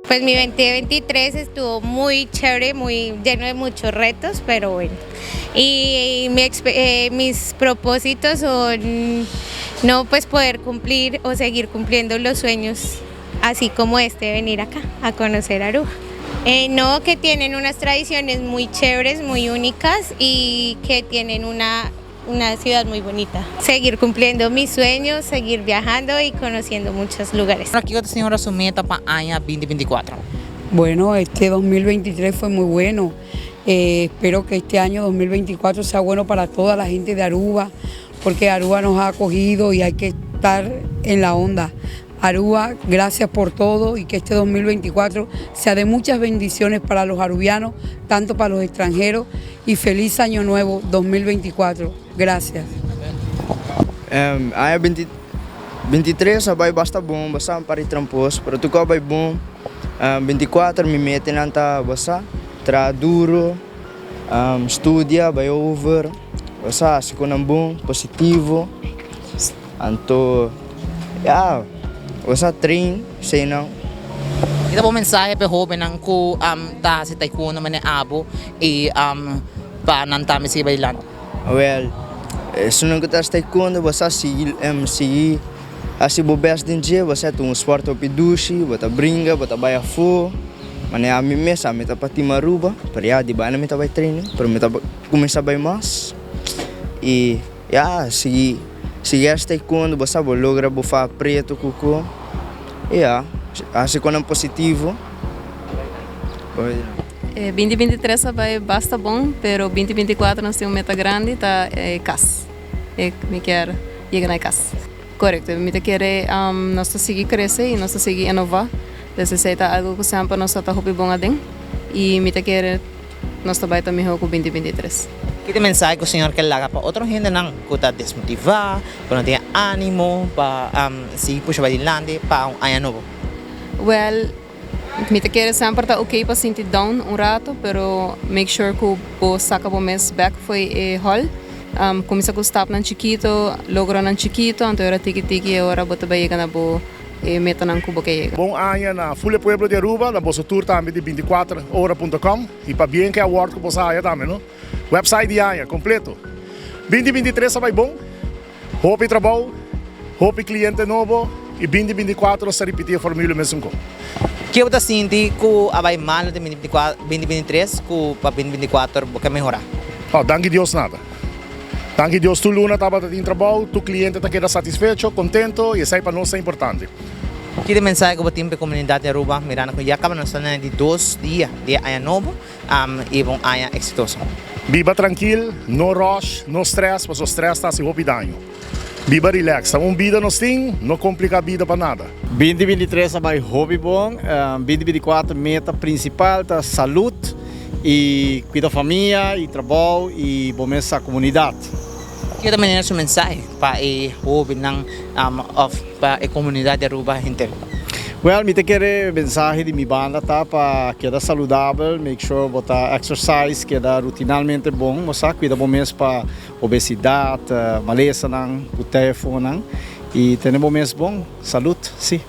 Pues mi 2023 estuvo muy chévere, muy lleno de muchos retos, pero bueno. Y mis propósitos son no pues poder cumplir o seguir cumpliendo los sueños, así como venir acá a conocer Aruba. No, que tienen unas tradiciones muy chéveres, muy únicas y que tienen una ciudad muy bonita. Seguir cumpliendo mis sueños, seguir viajando y conociendo muchos lugares. Aqui a senhora su meta para año 2024. Bueno, este 2023 fue muy bueno. Espero que este año 2024 sea bueno para toda la gente de Aruba, porque Aruba nos ha acogido y hay que estar en la onda. Aruba, gracias por todo y que este 2024 sea de muchas bendiciones para los arubianos, tanto para los extranjeros, y feliz año nuevo 2024. Gracias. Año 23 vai basta bom, basta para trampos, pero tu vai bom. 24 me mete nanta basta, tra duro, studia, vai over, basta se com bom, positivo, anto, basta train, sei não. Kita po mensahe pe hobe nang ku ta si taekwondo man abo e pa nantami si bailan. Well, sunang kita sa taekwondo basta si assim bobes din dia você tem esporte opidushi, bota bringa, bota baia fo, mas a mim mesmo a meta pati maruba, para de bana meta vai treino, para meta começar bem mais e se este taekwondo você vai logra bufa preto cuco, assim quando positivo. 2023 vai basta bom, pero 2024 nós temos meta grande, tá CAS. Me quer chegar na CAS. Correto, me quer nós seguir crescer e nós seguir inovar. Necessita algo que sempre nós tá hopi bom adem e me quer nós vai também com 2023. Que mensahe ko senhor quer laga pa outro gente nang kuta desmotivar, que não tenha ânimo para seguir puxa badilante para ano novo. Well, me quer sempre tá ok para sentir down rato, pero make sure que o saca o mês back foi hall. Começa a gostar nan chiquito, logra nan chiquito, então era tiki agora bota bem na bo meta nan cubo que chega. Bom ano na Folha Pueblo de Aruba, na bossa tour também de 24hora.com e para bem que a award que você aí também, não? Website de ano completo. 2023 vai bom. Hope trabalho, hope cliente novo e 2024 se repetir a fórmula mesmo. Que você sente que vai mal de 2023 que para 2024 vai melhorar? Danke Deus nada. Danke Deus, tu luna estava em trabalho, tu cliente está queda satisfeito, contento e isso para nós é importante. Que mensagem que você tem para a comunidade de Aruba, mirando que já acaba de 2 dias de ano novo e um ano exitoso. Viva tranquilo, no rush, no stress, porque o stress está se roubando. Viva relax, vida nós tem, não complica a vida para nada. 2023 vai hobby bom, 2024 meta principal tá saúde e cuidar da família e trabalho e bom a comunidade. Que também é seu mensagem para o hobby para a comunidade de Aruba inteira. Well, me quer mensagem de minha banda tá para quedar saudável, make sure botar exercise queda rutinalmente bom, moça cuida bom mesmo para obesidade, maleza não, o telefone não e ter bom mesmo bom, saúde, sim.